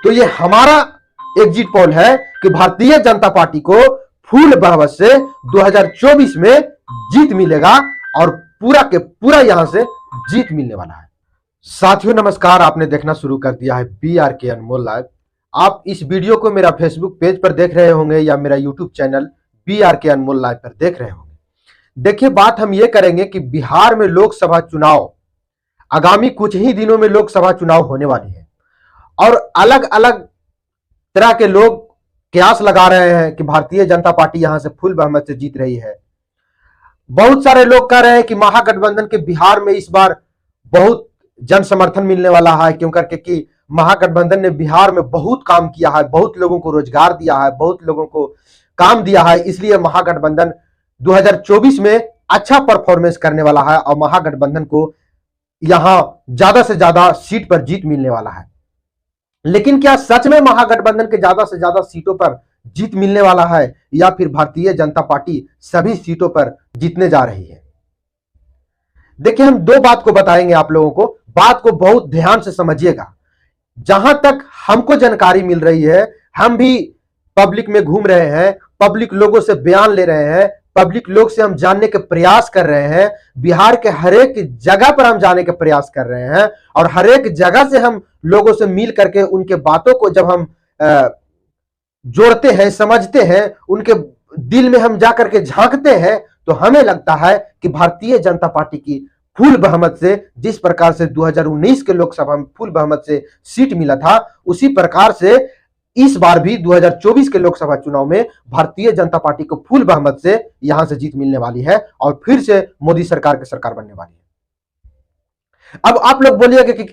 तो ये हमारा एग्जिट पोल है कि भारतीय जनता पार्टी को फुल बहुमत से 2024 में जीत मिलेगा और पूरा के पूरा यहां से जीत मिलने वाला है। साथियों नमस्कार, आपने देखना शुरू कर दिया है BRK अनमोल लाइव। आप इस वीडियो को मेरा फेसबुक पेज पर देख रहे होंगे या मेरा यूट्यूब चैनल BRK अनमोल लाइव पर देख रहे होंगे। देखिए, बात हम ये करेंगे कि बिहार में लोकसभा चुनाव आगामी कुछ ही दिनों में लोकसभा चुनाव होने वाली है और अलग अलग तरह के लोग कयास लगा रहे हैं कि भारतीय जनता पार्टी यहां से फुल बहुमत से जीत रही है। बहुत सारे लोग कह रहे हैं कि महागठबंधन के बिहार में इस बार बहुत जन समर्थन मिलने वाला है, क्यों करके कि महागठबंधन ने बिहार में बहुत काम किया है, बहुत लोगों को रोजगार दिया है, बहुत लोगों को काम दिया है, इसलिए महागठबंधन 2024 में अच्छा परफॉर्मेंस करने वाला है और महागठबंधन को यहां ज्यादा से ज्यादा सीट पर जीत मिलने वाला है। लेकिन क्या सच में महागठबंधन के ज्यादा से ज्यादा सीटों पर जीत मिलने वाला है या फिर भारतीय जनता पार्टी सभी सीटों पर जीतने जा रही है? देखिए, हम दो बात को बताएंगे आप लोगों को, बात को बहुत ध्यान से समझिएगा। जहां तक हमको जानकारी मिल रही है, हम भी पब्लिक में घूम रहे हैं, पब्लिक लोगों से बयान ले रहे हैं, पब्लिक लोग से हम जानने के प्रयास कर रहे हैं, बिहार के हर एक जगह पर हम जाने के प्रयास कर रहे हैं और हर एक जगह से हम लोगों से मिल करके उनके बातों को जब हम जोड़ते हैं, समझते हैं, उनके दिल में हम जाकर के झांकते हैं, तो हमें लगता है कि भारतीय जनता पार्टी की फुल बहुमत से, जिस प्रकार से 2019 के लोकसभा में फुल बहुमत से सीट मिला था, उसी प्रकार से इस बार भी 2024 के लोकसभा चुनाव में भारतीय जनता पार्टी को फुल बहुमत से यहां से जीत मिलने वाली है और फिर से मोदी सरकार की सरकार बनने वाली है। अब आप लोग बोलिएगा कि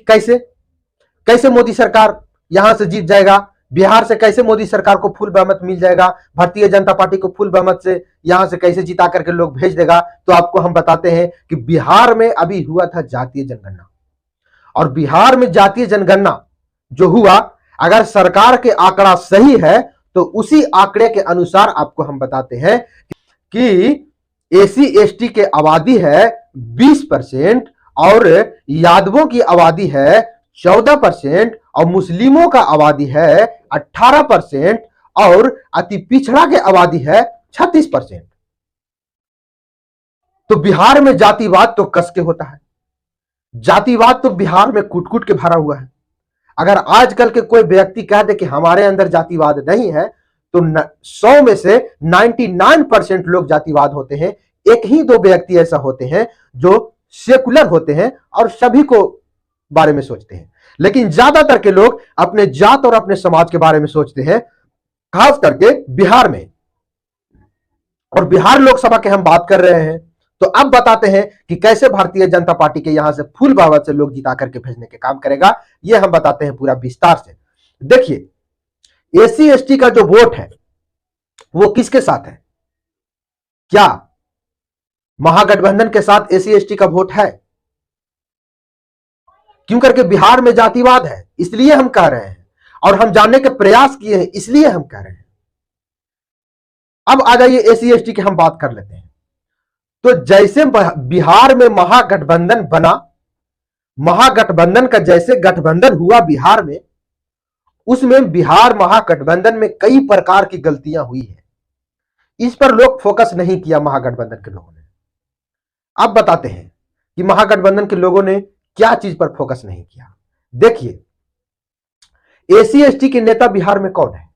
कैसे मोदी सरकार यहां से जीत जाएगा, बिहार से कैसे मोदी सरकार को फुल बहुमत मिल जाएगा, भारतीय जनता पार्टी को फुल बहुमत से यहां से कैसे जिता करके लोग भेज देगा? तो आपको हम बताते हैं कि बिहार में अभी हुआ था जातीय जनगणना और बिहार में जातीय जनगणना जो हुआ, अगर सरकार के आंकड़ा सही है तो उसी आंकड़े के अनुसार आपको हम बताते हैं कि SC/ST के आबादी है 20% और यादवों की आबादी है 14% और मुस्लिमों का आबादी है 18% और अति पिछड़ा के आबादी है 36%। तो बिहार में जातिवाद तो कस के होता है, जातिवाद तो बिहार में कूट कूट के भरा हुआ है। अगर आजकल के कोई व्यक्ति कह दे कि हमारे अंदर जातिवाद नहीं है, तो 100 में से 99% लोग जातिवाद होते हैं। एक ही दो व्यक्ति ऐसा होते हैं जो सेकुलर होते हैं और सभी को बारे में सोचते हैं, लेकिन ज्यादातर के लोग अपने जात और अपने समाज के बारे में सोचते हैं, खास करके बिहार में। और बिहार लोकसभा के हम बात कर रहे हैं, तो अब बताते हैं कि कैसे भारतीय जनता पार्टी के यहां से फुल बहुमत से लोग जिता करके भेजने के काम करेगा, यह हम बताते हैं पूरा विस्तार से। देखिए, SC/ST का जो वोट है वो किसके साथ है? क्या महागठबंधन के साथ SC/ST का वोट है? क्यों करके बिहार में जातिवाद है, इसलिए हम कह रहे हैं और हम जानने के प्रयास किए हैं, इसलिए हम कह रहे हैं। अब आ जाइए SC/ST की हम बात कर लेते हैं। तो जैसे बिहार में महागठबंधन बना, महागठबंधन का जैसे गठबंधन हुआ बिहार में, उसमें बिहार महागठबंधन में कई प्रकार की गलतियां हुई है। इस पर लोग फोकस नहीं किया महागठबंधन के लोगों ने। अब बताते हैं कि महागठबंधन के लोगों ने क्या चीज पर फोकस नहीं किया। देखिए, SC/ST के नेता बिहार में कौन है?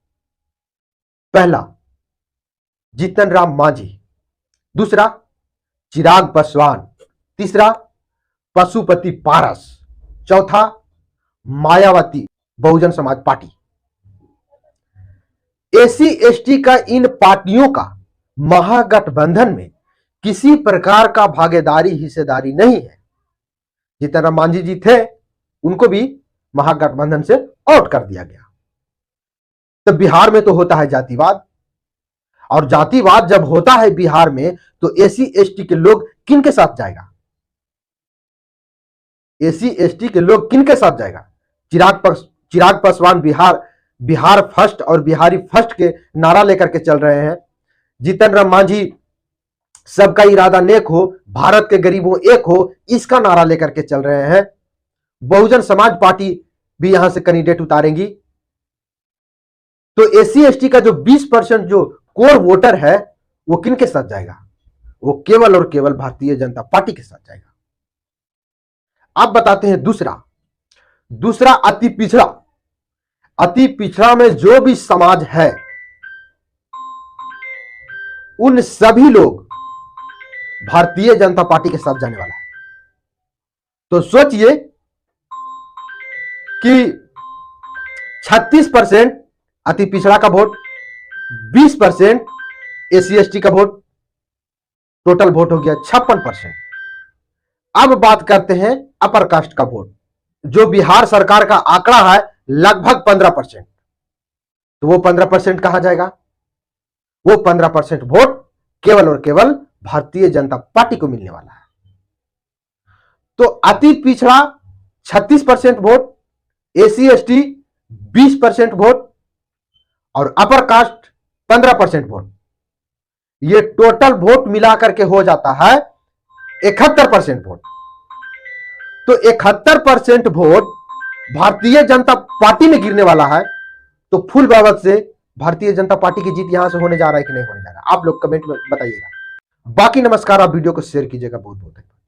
पहला जीतन राम मांझी, दूसरा चिराग पासवान, तीसरा पशुपति पारस, चौथा मायावती बहुजन समाज पार्टी। SC/ST का इन पार्टियों का महागठबंधन में किसी प्रकार का भागीदारी हिस्सेदारी नहीं है। जीतन राम मांझी जी थे, उनको भी महागठबंधन से आउट कर दिया गया। तो बिहार में तो होता है जातिवाद, और जातिवाद जब होता है बिहार में तो SC/ST के लोग किन के साथ जाएगा? SC/ST के लोग किन के साथ जाएगा? चिराग पासवान बिहार फर्स्ट और बिहारी फर्स्ट के नारा लेकर के चल रहे हैं। जीतन राम मांझी सबका इरादा नेक हो, भारत के गरीबों एक हो, इसका नारा लेकर के चल रहे हैं। बहुजन समाज पार्टी भी यहां से कैंडिडेट उतारेंगी। तो एससी एसटी का जो 20% जो कोर वोटर है वो किन के साथ जाएगा? वो केवल और केवल भारतीय जनता पार्टी के साथ जाएगा। अब बताते हैं दूसरा अति पिछड़ा। अति पिछड़ा में जो भी समाज है उन सभी लोग भारतीय जनता पार्टी के साथ जाने वाला है। तो सोचिए कि 36% अति पिछड़ा का वोट, 20% एससी एसटी का वोट, टोटल वोट हो गया 56%। अब बात करते हैं अपर कास्ट का वोट, जो बिहार सरकार का आंकड़ा है लगभग 15%। तो वो 15% कहां जाएगा? वो 15% वोट केवल और केवल भारतीय जनता पार्टी को मिलने वाला है। तो अति पिछड़ा 36% वोट, एससी एसटी 20% वोट और अपर कास्ट 15% वोट, ये टोटल वोट मिलाकर के हो जाता है 71% वोट। तो 71% वोट भारतीय जनता पार्टी में गिरने वाला है। तो फुल बहुमत से भारतीय जनता पार्टी की जीत यहां से होने जा रहा है कि नहीं होने जा रहा है? आप लोग कमेंट में बताइएगा। बाकी नमस्कार, आप वीडियो को शेयर कीजिएगा। बहुत बहुत धन्यवाद।